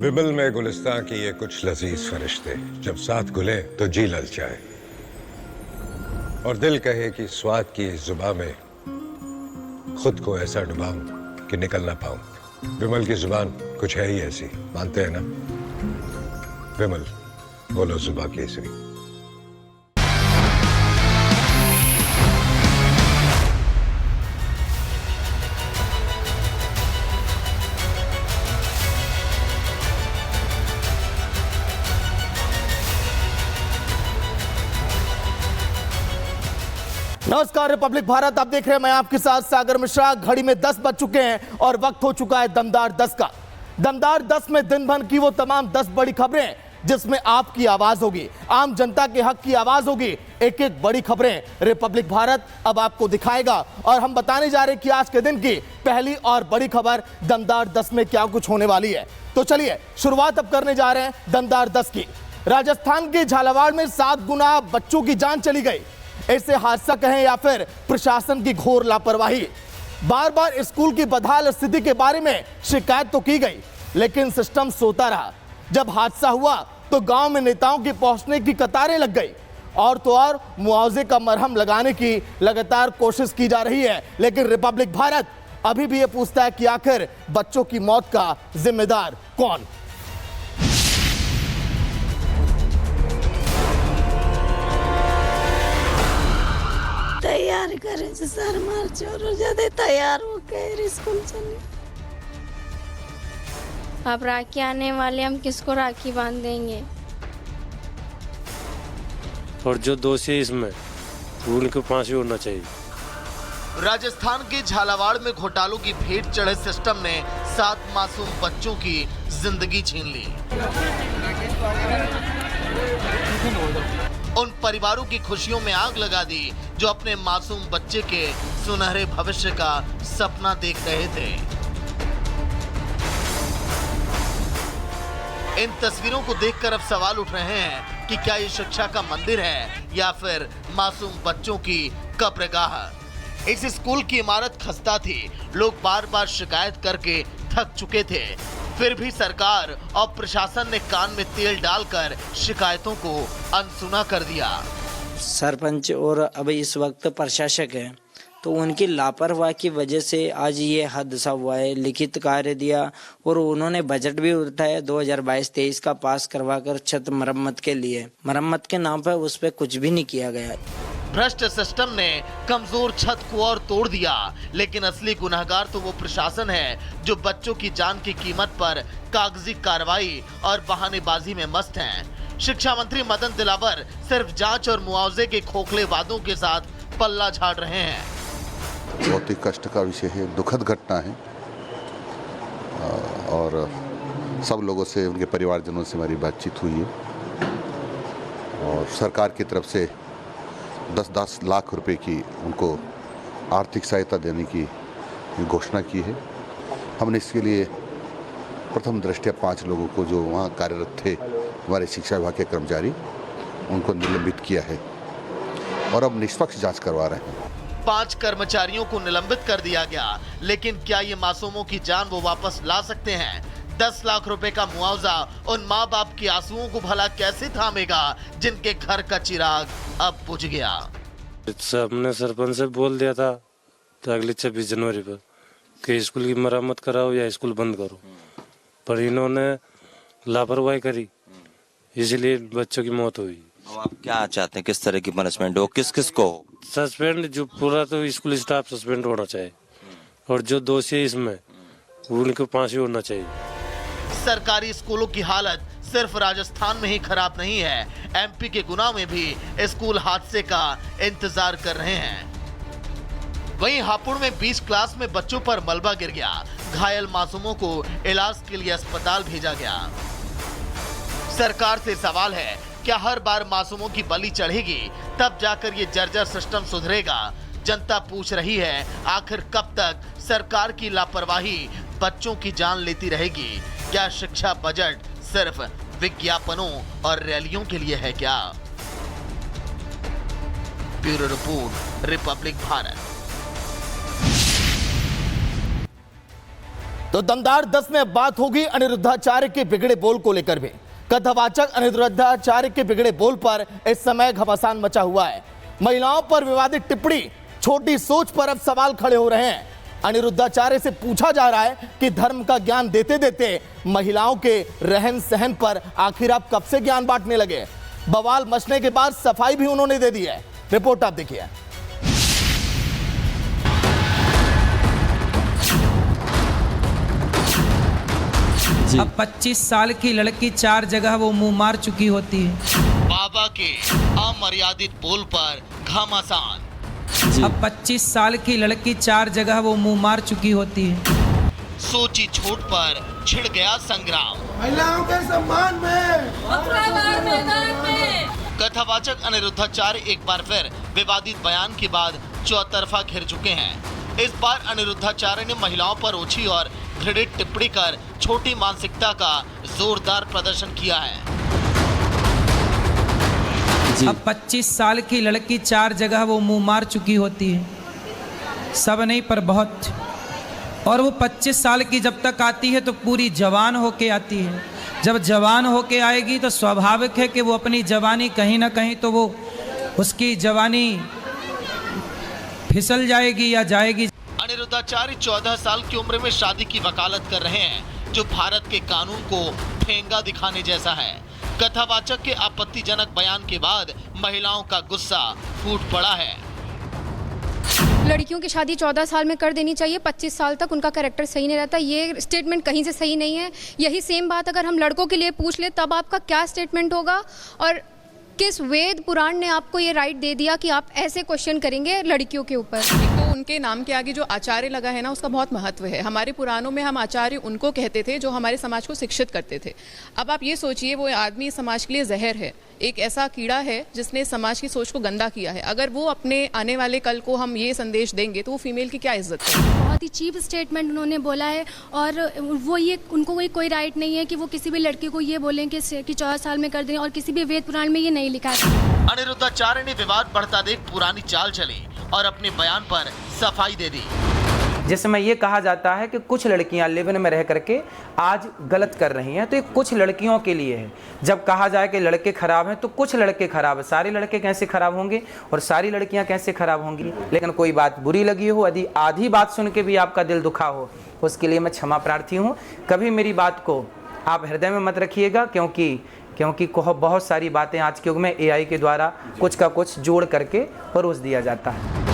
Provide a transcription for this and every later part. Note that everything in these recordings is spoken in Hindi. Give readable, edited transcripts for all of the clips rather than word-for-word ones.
विमल में गुलिस्तां की ये कुछ लजीज फरिश्ते जब साथ घुले तो जी ललचाए और दिल कहे कि स्वाद की इस जुबां में खुद को ऐसा डुबाऊं कि निकल ना पाऊं। विमल की जुबान कुछ है ही ऐसी, मानते हैं ना? विमल, बोलो जुबां केसरी। नमस्कार, रिपब्लिक भारत आप देख रहे हैं। मैं आपके साथ सागर मिश्रा। घड़ी में 10 बज चुके हैं और वक्त हो चुका है दमदार 10 का। दमदार 10 में दिन भर की वो तमाम 10 बड़ी खबरें जिसमें आपकी आवाज होगी, आम जनता के हक की आवाज होगी। एक एक बड़ी खबरें रिपब्लिक भारत अब आपको दिखाएगा और हम बताने जा रहे हैं कि आज के दिन की पहली और बड़ी खबर दमदार 10 में क्या कुछ होने वाली है। तो चलिए शुरुआत अब करने जा रहे हैं दमदार 10 की। राजस्थान के झालावाड़ में 7 गुना बच्चों की जान चली गई। ऐसे हादसा कहें या फिर प्रशासन की घोर लापरवाही। बार बार स्कूल की बदहाल स्थिति के बारे में शिकायत तो की गई, लेकिन सिस्टम सोता रहा। जब हादसा हुआ तो गांव में नेताओं के पहुंचने की कतारें लग गई और तो और मुआवजे का मरहम लगाने की लगातार कोशिश की जा रही है। लेकिन रिपब्लिक भारत अभी भी यह पूछता है कि आखिर बच्चों की मौत का जिम्मेदार कौन? तैयार करे सर, मार चोर ज्यादा तैयार हो गए स्कूल चले। अब राखी आने वाले, हम किसको राखी बांधेंगे? और जो दोषी है इसमें उनको फांसी होना चाहिए। राजस्थान के झालावाड़ में घोटालों की भेंट चढ़े सिस्टम ने 7 मासूम बच्चों की जिंदगी छीन ली। उन परिवारों की खुशियों में आग लगा दी जो अपने मासूम बच्चे के सुनहरे भविष्य का सपना देख रहे थे। इन तस्वीरों को देखकर अब सवाल उठ रहे हैं कि क्या ये शिक्षा का मंदिर है या फिर मासूम बच्चों की कब्रगाह। इस स्कूल की इमारत खस्ता थी, लोग बार बार शिकायत करके थक चुके थे, फिर भी सरकार और प्रशासन ने कान में तेल डालकर शिकायतों को अनसुना कर दिया। सरपंच और अब इस वक्त प्रशासक हैं, तो उनकी लापरवाही की वजह से आज ये हादसा हुआ है। लिखित कार्य दिया और उन्होंने बजट भी उठाया 2022-23 का पास करवाकर छत मरम्मत के लिए। मरम्मत के नाम पर उस पर कुछ भी नहीं किया गया। भ्रष्ट सिस्टम ने कमजोर छत को और तोड़ दिया, लेकिन असली गुनहगार तो वो प्रशासन है जो बच्चों की जान की कीमत पर कागजी कार्रवाई और बहानेबाजी में मस्त हैं। शिक्षा मंत्री मदन दिलावर सिर्फ जांच और मुआवजे के खोखले वादों के साथ पल्ला झाड़ रहे हैं। बहुत ही कष्ट का विषय है, दुखद घटना है और सब लोगों से, उनके परिवारजनों से हमारी बातचीत हुई है और सरकार की तरफ से 10-10 लाख रुपए की उनको आर्थिक सहायता देने की घोषणा की है। हमने इसके लिए प्रथम दृष्टया 5 लोगों को जो वहाँ कार्यरत थे, हमारे शिक्षा विभाग के कर्मचारी, उनको निलंबित किया है और अब निष्पक्ष जांच करवा रहे हैं। 5 कर्मचारियों को निलंबित कर दिया गया, लेकिन क्या ये मासूमों की जान वो वापस ला सकते हैं? 10 लाख रुपए का मुआवजा उन माँ बाप की आंसुओं को भला कैसे थामेगा जिनके घर का चिराग अब बुझ गया? हमने सरपंच से बोल दिया था तो अगले 26 जनवरी पर कि स्कूल की मरम्मत कराओ या स्कूल बंद करो, पर इन्होंने लापरवाही करी, इसलिए बच्चों की मौत हुई। आप क्या चाहते हैं, किस तरह की पनिशमेंट हो, किस किस को? सस्पेंड, जो पूरा तो स्कूल स्टाफ सस्पेंड होना चाहिए और जो दोषी है इसमें उनको फांसी होना चाहिए। सरकारी स्कूलों की हालत सिर्फ राजस्थान में ही खराब नहीं है, एमपी के गुना में भी स्कूल हादसे का इंतजार कर रहे हैं। वहीं हापुड़ में 20 क्लास में बच्चों पर मलबा गिर गया, घायल मासूमों को इलाज के लिए अस्पताल भेजा गया। सरकार से सवाल है, क्या हर बार मासूमों की बलि चढ़ेगी तब जाकर ये जर्जर सिस्टम सुधरेगा? जनता पूछ रही है, आखिर कब तक सरकार की लापरवाही बच्चों की जान लेती रहेगी? क्या शिक्षा बजट सिर्फ विज्ञापनों और रैलियों के लिए है क्या? Bureau report, Republic Bharat. तो दमदार 10 में अब बात होगी अनिरुद्धाचार्य के बिगड़े बोल को लेकर भी। कथावाचक अनिरुद्धाचार्य के बिगड़े बोल पर इस समय घमासान मचा हुआ है। महिलाओं पर विवादित टिप्पणी, छोटी सोच पर अब सवाल खड़े हो रहे हैं। अनिरुद्धाचार्य से पूछा जा रहा है कि धर्म का ज्ञान देते देते महिलाओं के रहन सहन पर आखिर आप कब से ज्ञान बांटने लगे। बवाल मचने के बाद सफाई भी उन्होंने दे दी है। रिपोर्ट आप देखिए। अब 25 साल की लड़की 4 जगह वो मुंह मार चुकी होती है। बाबा के अमर्यादित बोल पर घमासान। अब 25 साल की लड़की 4 जगह वो मुंह मार चुकी होती है। सोची छोट पर छिड़ गया संग्राम। महिलाओं के सम्मान में कथावाचक अनिरुद्धाचार्य एक बार फिर विवादित बयान के बाद चौतरफा घिर चुके हैं। इस बार अनिरुद्धाचार्य ने महिलाओं पर ओछी और घृणित टिप्पणी कर छोटी मानसिकता का जोरदार प्रदर्शन किया है। अब 25 साल की लड़की 4 जगह वो मुंह मार चुकी होती है, सब नहीं पर बहुत। और वो 25 साल की जब तक आती है तो पूरी जवान होके आती है। जब जवान होके आएगी तो स्वाभाविक है कि वो अपनी जवानी कहीं ना कहीं तो वो उसकी जवानी फिसल जाएगी या जाएगी। अनिरुद्धाचार्य 14 साल की उम्र में शादी की वकालत कर रहे हैं, जो भारत के कानून को ठेंगा दिखाने जैसा है। कथावाचक के आपत्तिजनक बयान के बाद महिलाओं का गुस्सा फूट पड़ा है। लड़कियों की शादी 14 साल में कर देनी चाहिए, 25 साल तक उनका कैरेक्टर सही नहीं रहता। ये स्टेटमेंट कहीं से सही नहीं है। यही सेम बात अगर हम लड़कों के लिए पूछ ले तब आपका क्या स्टेटमेंट होगा, और किस वेद पुराण ने आपको ये राइट दे दिया कि आप ऐसे क्वेश्चन करेंगे लड़कियों के ऊपर। तो उनके नाम के आगे जो आचार्य लगा है ना, उसका बहुत महत्व है। हमारे पुराणों में हम आचार्य उनको कहते थे जो हमारे समाज को शिक्षित करते थे। अब आप ये सोचिए, वो आदमी समाज के लिए जहर है, एक ऐसा कीड़ा है जिसने समाज की सोच को गंदा किया है। अगर वो अपने आने वाले कल को हम ये संदेश देंगे तो वो फीमेल की क्या इज्जत है। बहुत ही चीप स्टेटमेंट उन्होंने बोला है, और वो ये उनको कोई राइट नहीं है कि वो किसी भी लड़की को ये बोलें कि 14 साल में कर दें, और किसी भी वेद पुराण में ये नहीं लिखा है। अनिरुद्धाचार्य ने विवाद बढ़ता देख पुरानी चाल चली और अपने बयान पर सफाई दे दी। जिसमें ये कहा जाता है कि कुछ लड़कियां लिव इन में रह करके आज गलत कर रही हैं, तो ये कुछ लड़कियों के लिए है। जब कहा जाए कि लड़के खराब हैं तो कुछ लड़के खराब हैं, सारे लड़के कैसे खराब होंगे और सारी लड़कियां कैसे खराब होंगी। लेकिन कोई बात बुरी लगी हो, यदि आधी बात सुन के भी आपका दिल दुखा हो, उसके लिए मैं क्षमा प्रार्थी हूँ। कभी मेरी बात को आप हृदय में मत रखिएगा, क्योंकि बहुत सारी बातें आज के युग में AI के द्वारा कुछ का कुछ जोड़ करके परोस दिया जाता है।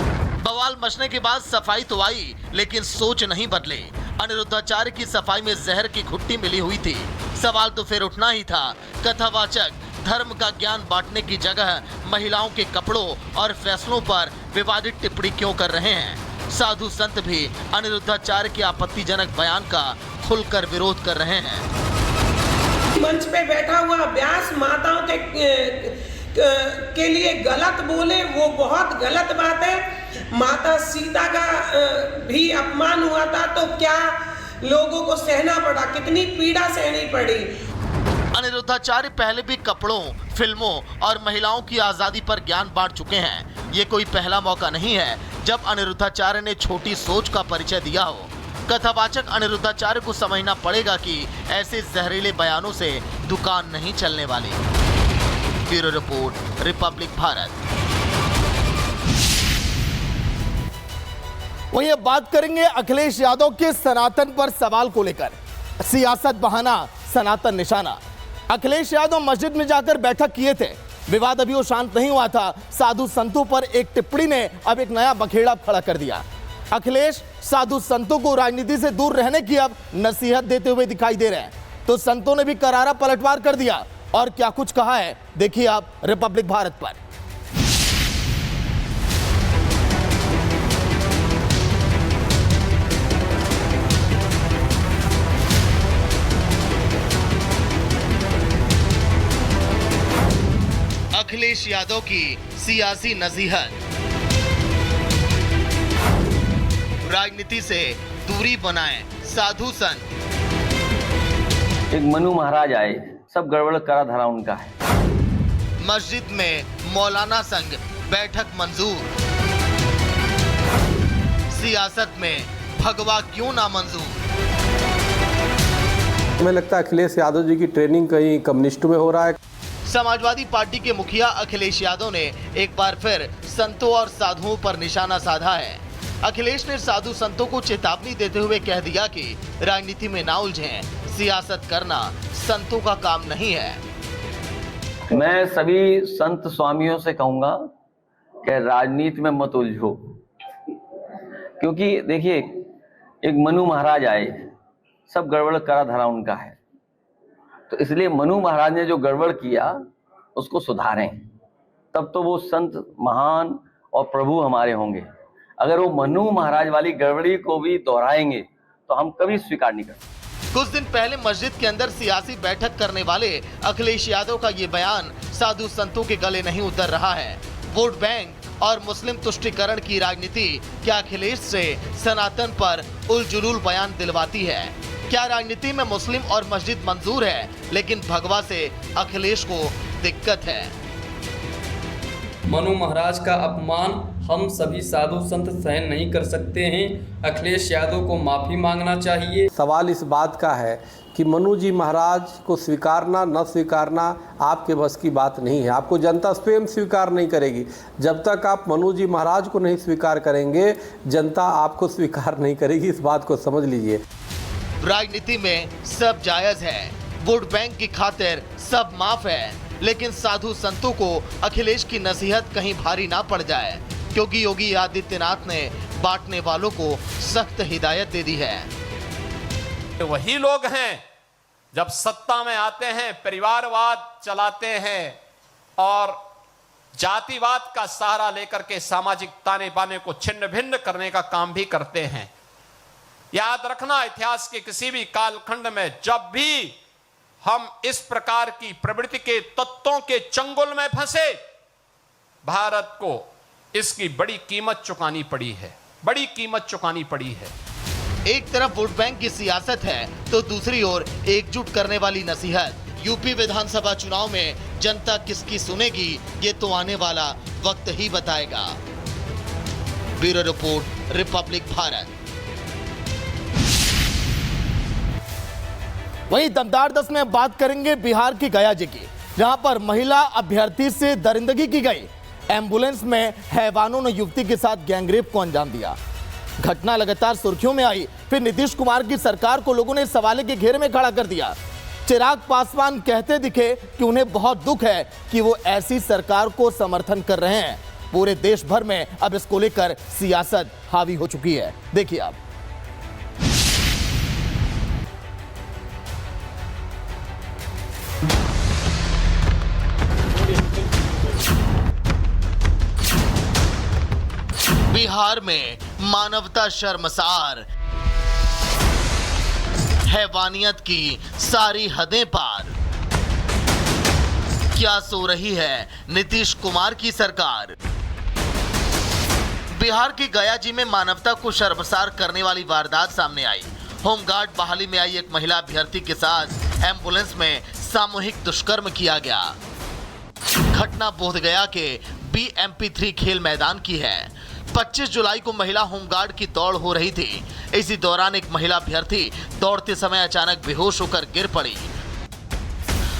बवाल मचने के बाद सफाई तो आई, लेकिन सोच नहीं बदले। अनिरुद्धाचार्य की सफाई में जहर की घुट्टी मिली हुई थी। सवाल तो फिर उठना ही था, कथावाचक धर्म का ज्ञान बांटने की जगह महिलाओं के कपड़ों और फैसलों पर विवादित टिप्पणी क्यों कर रहे हैं। साधु संत भी अनिरुद्धाचार्य के आपत्तिजनक बयान का खुलकर विरोध कर रहे हैं। मंच पे बैठा हुआ व्यास माताओं के लिए गलत बोले, वो बहुत गलत बात है। माता सीता का भी अपमान हुआ था तो क्या लोगों को सहना पड़ा, कितनी पीड़ा सहनी पड़ी। अनिरुद्धाचार्य पहले भी कपड़ों, फिल्मों और महिलाओं की आजादी पर ज्ञान बांट चुके हैं। ये कोई पहला मौका नहीं है जब अनिरुद्धाचार्य ने छोटी सोच का परिचय दिया हो। कथावाचक अनिरुद्धाचार्य को समझना पड़ेगा कि ऐसे जहरीले बयानों से दुकान नहीं चलने वाली। Bureau report, Republic Bharat. वहीं अब बात करेंगे अखिलेश यादव के सनातन पर सवाल को लेकर। सियासत बहाना, सनातन निशाना। अखिलेश यादव मस्जिद में जाकर बैठक किए थे। विवाद अभी वो शांत नहीं हुआ था। साधु संतों पर एक टिप्पणी ने अब एक नया बखेड़ा खड़ा कर दिया। अखिलेश साधु संतों को राजनीति से दूर रहने की अब नसीहत देते हुए दिखाई दे रहे हैं, तो संतों ने भी करारा पलटवार कर दिया। और क्या कुछ कहा है, देखिए आप रिपब्लिक भारत पर। अखिलेश यादव की सियासी नसीहत। राजनीति से दूरी बनाएं, साधु संत। एक मनु महाराज आए, सब गड़बड़ करा धरा उनका है। मस्जिद में मौलाना संग बैठक मंजूर। सियासत में भगवा क्यों ना मंजूर। हमें लगता है अखिलेश यादव जी की ट्रेनिंग कहीं कम्युनिस्टों में हो रहा है। समाजवादी पार्टी के मुखिया अखिलेश यादव ने एक बार फिर संतों और साधुओं पर निशाना साधा है। अखिलेश ने साधु संतों को चेतावनी देते हुए कह दिया कि राजनीति में ना उलझें, सियासत करना संतों का काम नहीं है। मैं सभी संत स्वामियों से कहूंगा कि राजनीति में मत उलझो, क्योंकि देखिए एक मनु महाराज आए, सब गड़बड़ करा धरा उनका है, तो इसलिए मनु महाराज ने जो गड़बड़ किया उसको सुधारें, तब तो वो संत महान और प्रभु हमारे होंगे। अगर वो मनु महाराज वाली गड़बड़ी को भी दोहराएंगे तो हम कभी स्वीकार नहीं करेंगे। कुछ दिन पहले मस्जिद के अंदर सियासी बैठक करने वाले अखिलेश यादव का ये बयान साधु संतों के गले नहीं उतर रहा है। वोट बैंक और मुस्लिम तुष्टीकरण की राजनीति क्या अखिलेश से सनातन पर उलझुल बयान दिलवाती है? क्या राजनीति में मुस्लिम और मस्जिद मंजूर है, लेकिन भगवा से अखिलेश को दिक्कत है? मनु महाराज का अपमान हम सभी साधु संत सहन नहीं कर सकते हैं। अखिलेश यादव को माफ़ी मांगना चाहिए। सवाल इस बात का है कि मनु जी महाराज को स्वीकारना न स्वीकारना आपके बस की बात नहीं है। आपको जनता स्वयं स्वीकार नहीं करेगी। जब तक आप मनु जी महाराज को नहीं स्वीकार करेंगे, जनता आपको स्वीकार नहीं करेगी। इस बात को समझ लीजिए। राजनीति में सब जायज है, वोट बैंक की खातिर सब माफ है, लेकिन साधु संतों को अखिलेश की नसीहत कहीं भारी ना पड़ जाए, क्योंकि योगी आदित्यनाथ ने बांटने वालों को सख्त हिदायत दे दी है। वही लोग हैं जब सत्ता में आते हैं परिवारवाद चलाते हैं और जातिवाद का सहारा लेकर के सामाजिक ताने बाने को छिन्न भिन्न करने का काम भी करते हैं। याद रखना, इतिहास के किसी भी कालखंड में जब भी हम इस प्रकार की प्रवृत्ति के तत्वों के चंगुल में फंसे, भारत को इसकी बड़ी कीमत चुकानी पड़ी है, बड़ी कीमत चुकानी पड़ी है। एक तरफ वोट बैंक की सियासत है तो दूसरी ओर एकजुट करने वाली नसीहत। यूपी विधानसभा चुनाव में जनता किसकी सुनेगी, ये तो आने वाला वक्त ही बताएगा। Bureau report, Republic Bharat. वहीं दमदार 10 में बात करेंगे बिहार की गया जी की, जहां पर महिला अभ्यर्थी से दरिंदगी की गई। एम्बुलेंस में हैवानों ने युवती के साथ गैंगरेप को अंजाम दिया। घटना लगातार सुर्खियों में आई, फिर नीतीश कुमार की सरकार को लोगों ने सवाल के घेरे में खड़ा कर दिया। चिराग पासवान कहते दिखे कि उन्हें बहुत दुख है कि वो ऐसी सरकार को समर्थन कर रहे हैं। पूरे देश भर में अब इसको लेकर सियासत हावी हो चुकी है। देखिए आप। बिहार में मानवता शर्मसार, हैवानियत की सारी हदें पार। क्या सो रही है नीतीश कुमार की सरकार? बिहार की गया जी में मानवता को शर्मसार करने वाली वारदात सामने आई। होमगार्ड बहाली में आई एक महिला अभ्यर्थी के साथ एम्बुलेंस में सामूहिक दुष्कर्म किया गया। घटना बोधगया के BMP3 खेल मैदान की है। 25 जुलाई को महिला होमगार्ड की दौड़ हो रही थी। इसी दौरान एक महिला अभ्यर्थी दौड़ते समय अचानक बेहोश होकर गिर पड़ी।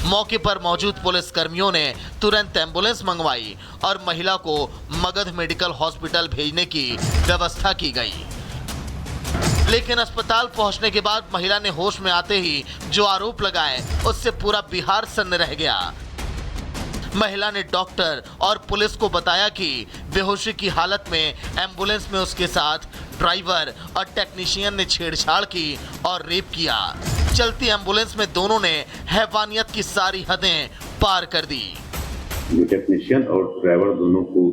मौके पर मौजूद पुलिस कर्मियों ने तुरंत एम्बुलेंस मंगवाई और महिला को मगध मेडिकल हॉस्पिटल भेजने की व्यवस्था की गई। लेकिन अस्पताल पहुंचने के बाद महिला ने होश में आते ही जो आरोप लगाए, उससे पूरा बिहार सन्न रह गया। महिला ने डॉक्टर और पुलिस को बताया कि बेहोशी की हालत में एम्बुलेंस में उसके साथ ड्राइवर और टेक्नीशियन ने छेड़छाड़ की और रेप किया। चलती एम्बुलेंस में दोनों ने हैवानियत की सारी हदें पार कर दी। टेक्नीशियन और ड्राइवर दोनों को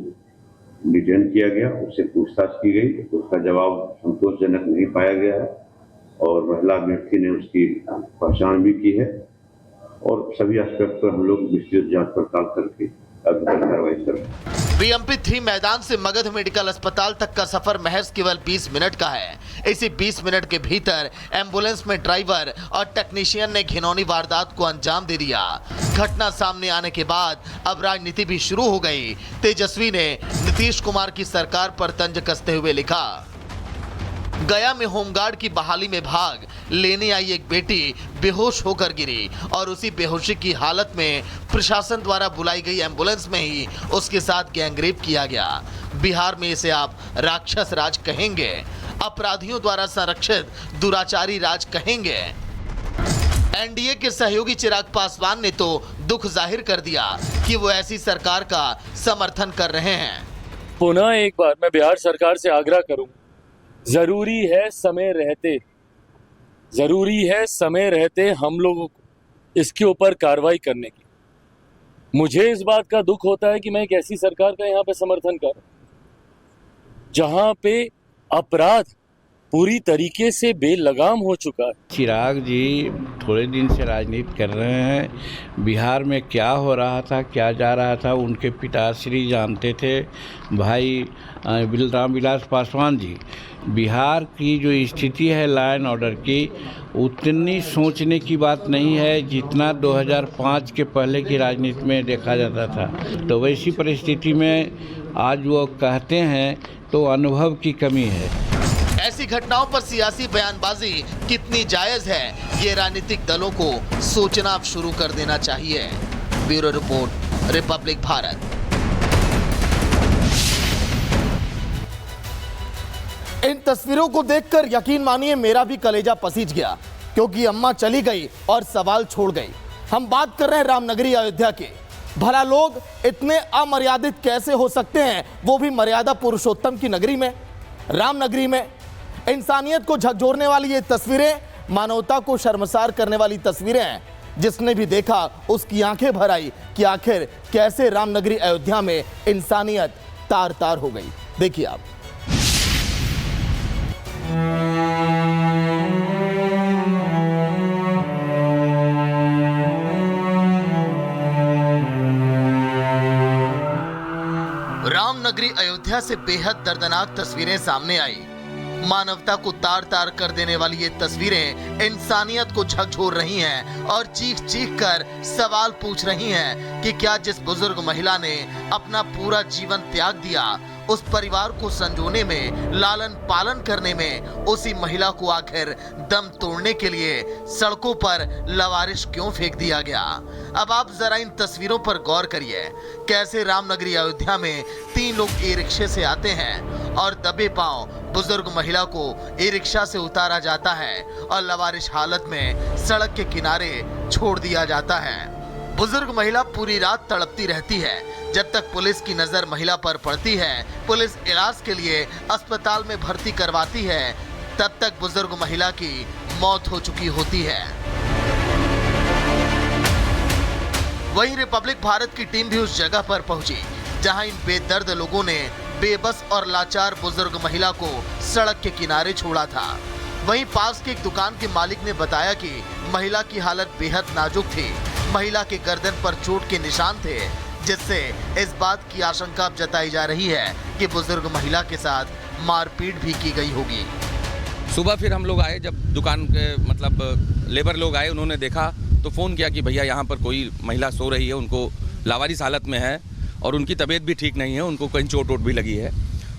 डिटेन किया गया, उससे पूछताछ की गई। उसका जवाब संतोषजनक नहीं पाया गया है और महिला अभ्यर्थी ने उसकी पहचान भी की है और सभी एस्पेक्ट पर हम लोग विस्तृत जांच पड़ताल करके कार्रवाई कर रहे हैं। BMP3 मैदान से मगध मेडिकल अस्पताल तक का सफर महज केवल 20 मिनट का है। इसी 20 मिनट के भीतर एम्बुलेंस में ड्राइवर और टेक्नीशियन ने घिनौनी वारदात को अंजाम दे दिया। घटना सामने आने के बाद अब राजनीति भी शुरू हो गई। तेजस्वी ने नीतीश कुमार की सरकार पर तंज कसते हुए लिखा, गया में होमगार्ड की बहाली में भाग लेने आई एक बेटी बेहोश होकर गिरी और उसी बेहोशी की हालत में प्रशासन द्वारा बुलाई गई एम्बुलेंस में ही उसके साथ गैंगरेप किया गया। बिहार में इसे आप राक्षस राज कहेंगे, अपराधियों द्वारा संरक्षित दुराचारी राज कहेंगे। एनडीए के सहयोगी चिराग पासवान ने तो दुख जाहिर कर दिया कि वो ऐसी सरकार का समर्थन कर रहे हैं। पुनः एक बार मैं बिहार सरकार से आग्रह करूं, जरूरी है समय रहते हम लोगों को इसके ऊपर कार्रवाई करने की। मुझे इस बात का दुख होता है कि मैं एक ऐसी सरकार का यहाँ पे समर्थन कर जहाँ पे अपराध पूरी तरीके से बेलगाम हो चुका है। चिराग जी थोड़े दिन से राजनीति कर रहे हैं। बिहार में क्या हो रहा था, क्या जा रहा था, उनके पिताश्री जानते थे। भाई रामविलास पासवान जी, बिहार की जो स्थिति है लॉ एंड ऑर्डर की, उतनी सोचने की बात नहीं है जितना 2005 के पहले की राजनीति में देखा जाता था। तो वैसी परिस्थिति में आज वो कहते हैं तो अनुभव की कमी है। ऐसी घटनाओं पर सियासी बयानबाजी कितनी जायज है, ये राजनीतिक दलों को सोचना अब शुरू कर देना चाहिए। Bureau report, Republic Bharat. इन तस्वीरों को देखकर यकीन मानिए मेरा भी कलेजा पसीज गया, क्योंकि अम्मा चली गई और सवाल छोड़ गई। हम बात कर रहे हैं रामनगरी अयोध्या के। भला लोग इतने अमर्यादित कैसे हो सकते हैं, वो भी मर्यादा पुरुषोत्तम की नगरी में, रामनगरी में। इंसानियत को झकझोरने वाली ये तस्वीरें, मानवता को शर्मसार करने वाली तस्वीरें हैं। जिसने भी देखा उसकी आंखें भर आई कि आखिर कैसे रामनगरी अयोध्या में इंसानियत तार तार हो गई। देखिए आप। रामनगरी अयोध्या से बेहद दर्दनाक तस्वीरें सामने आई। मानवता को तार तार कर देने वाली ये तस्वीरें इंसानियत को झकझोर रही हैं और चीख चीख कर सवाल पूछ रही हैं कि क्या जिस बुजुर्ग महिला ने अपना पूरा जीवन त्याग दिया, उस परिवार को संजोने में, लालन पालन करने में, उसी महिला को आखिर दम तोड़ने के लिए सड़कों पर लवारिश क्यों फेंक दिया गया। अब आप जरा इन तस्वीरों पर गौर करिए, कैसे रामनगरी अयोध्या में 3 लोग ई रिक्शे से आते हैं और दबे पांव बुजुर्ग महिला को ई रिक्शा से उतारा जाता है और लवारिश हालत में सड़क के किनारे छोड़ दिया जाता है। बुजुर्ग महिला पूरी रात तड़पती रहती है जब तक पुलिस की नजर महिला पर पड़ती है। पुलिस इलाज के लिए अस्पताल में भर्ती करवाती है, तब तक बुजुर्ग महिला की मौत हो चुकी होती है। वहीं रिपब्लिक भारत की टीम भी उस जगह पर पहुंची जहां इन बेदर्द लोगों ने बेबस और लाचार बुजुर्ग महिला को सड़क के किनारे छोड़ा था। वहीं पास के एक दुकान के मालिक ने बताया कि महिला की हालत बेहद नाजुक थी। महिला के गर्दन पर चोट के निशान थे, जिससे इस बात की आशंका जताई जा रही है कि बुजुर्ग महिला के साथ मारपीट भी की गई होगी। सुबह फिर हम लोग आए, जब दुकान के मतलब लेबर लोग आए, उन्होंने देखा तो फ़ोन किया कि भैया यहाँ पर कोई महिला सो रही है, उनको लावारिस हालत में है और उनकी तबीयत भी ठीक नहीं है, उनको कहीं चोट वोट भी लगी है।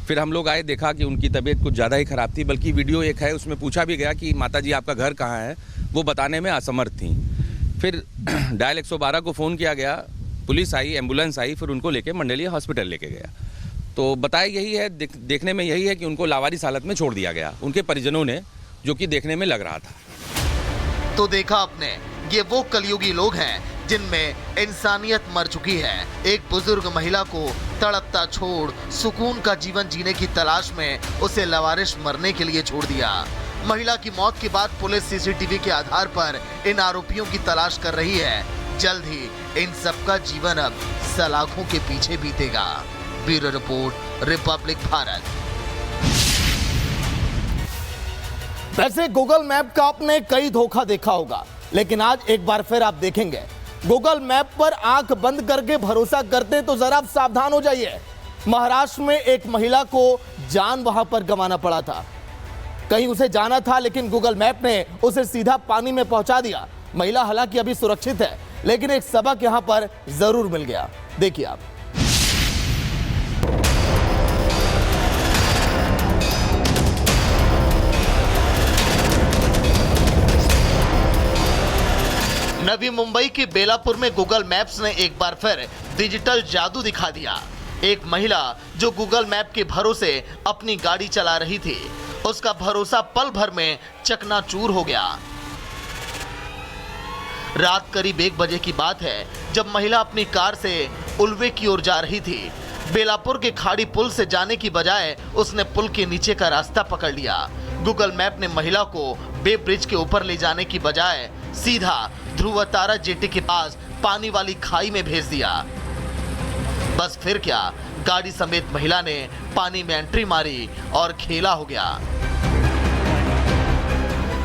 फिर हम लोग आए, देखा कि उनकी तबीयत कुछ ज़्यादा ही ख़राब थी, बल्कि वीडियो एक है उसमें पूछा भी गया कि माताजी आपका घर कहाँ है, वो बताने में असमर्थ थी। फिर डायल 112 को फ़ोन किया गया, पुलिस आई, एम्बुलेंस आई, फिर उनको लेके मंडलीय हॉस्पिटल लेके गया। तो बताया यही है, देखने में यही है कि उनको लावारिस हालत में छोड़ दिया गया उनके परिजनों ने, जो कि देखने में लग रहा था। तो देखा आपने, ये वो कलयुगी लोग हैं जिनमें इंसानियत मर चुकी है। एक बुजुर्ग महिला को तड़पता छोड़ सुकून का जीवन जीने की तलाश में उसे लवारिश मरने के लिए छोड़ दिया। महिला की मौत के बाद पुलिस सीसीटीवी के आधार पर इन आरोपियों की तलाश कर रही है। जल्द ही इन सबका जीवन अब सलाखों के पीछे बीतेगा। Bureau report, Republic Bharat. वैसे गूगल मैप का आपने कई धोखा देखा होगा, लेकिन आज एक बार फिर आप देखेंगे गूगल मैप पर आंख बंद करके भरोसा करते तो जरा आप सावधान हो जाइए। महाराष्ट्र में एक महिला को जान वहां पर गंवाना पड़ा था। कहीं उसे जाना था, लेकिन गूगल मैप ने उसे सीधा पानी में पहुंचा दिया। महिला हालांकि अभी सुरक्षित है, लेकिन एक सबक यहां पर जरूर मिल गया। देखिए आप। नवी मुंबई के बेलापुर में गूगल मैप्स ने एक बार फिर डिजिटल जादू दिखा दिया। एक महिला जो गूगल मैप के भरोसे अपनी गाड़ी चला रही थी, उसका भरोसा पल भर में चकनाचूर हो गया। रात करीब 1 बजे की बात है जब महिला अपनी कार से उल्वे की ओर जा रही थी। बेलापुर के खाड़ी पुल से जाने की बजाय उसने पुल के नीचे का रास्ता पकड़ लिया। गूगल मैप ने महिला को बे ब्रिज के ऊपर ले जाने की बजाय सीधा ध्रुवतारा जेटी के पास पानी वाली खाई में भेज दिया। बस फिर क्या, गाड़ी समेत महिला ने पानी में एंट्री मारी और खेला हो गया।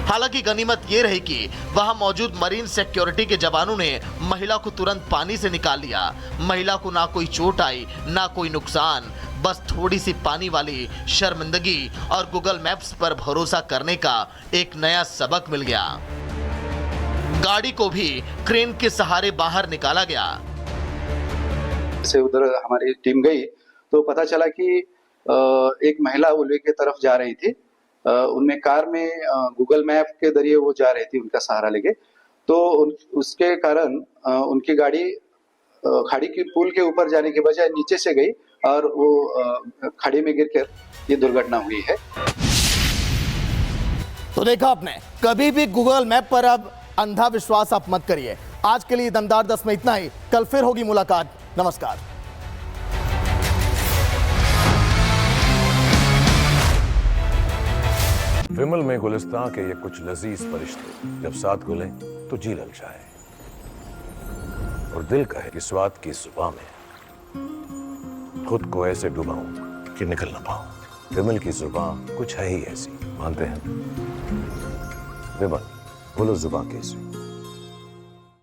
हालांकि गनीमत ये रही कि वहां मौजूद मरीन सिक्योरिटी के जवानों ने महिला को तुरंत पानी से निकाल लिया। महिला को ना कोई चोट आई, ना कोई नुकसान, बस थोड़ी सी पानी वाली शर्मिंदगी और गूगल मैप्स पर भरोसा करने का एक नया सबक मिल गया। गाड़ी को भी क्रेन के सहारे बाहर निकाला गया। से उधर हमारी टीम गई तो पता चला कि एक महिला उल्वे की तरफ जा रही थी। उनमें कार में गूगल मैप के जरिए वो जा रही थी उनका सहारा लेके, तो उसके कारण उनकी गाड़ी खाड़ी की पुल के ऊपर जाने के बजाय नीचे से गई और वो खाड़ी में गिरकर ये दुर्घटना हुई है। तो देखा आपने, कभी भी गूगल मैप पर अब अंधा विश्वास आप मत करिए। आज के लिए दमदार 10 में इतना ही। कल फिर होगी मुलाकात। नमस्कार। विमल में गुलिस्तां के ये कुछ लजीज फरिश्ते जब साथ घुले तो जी ललचाए और दिल कहे कि स्वाद की जुबान में खुद को ऐसे डुबाऊं कि निकल ना पाऊं। विमल की जुबान कुछ है ही ऐसी, मानते हैं? विमल, बोलो जुबान कैसी?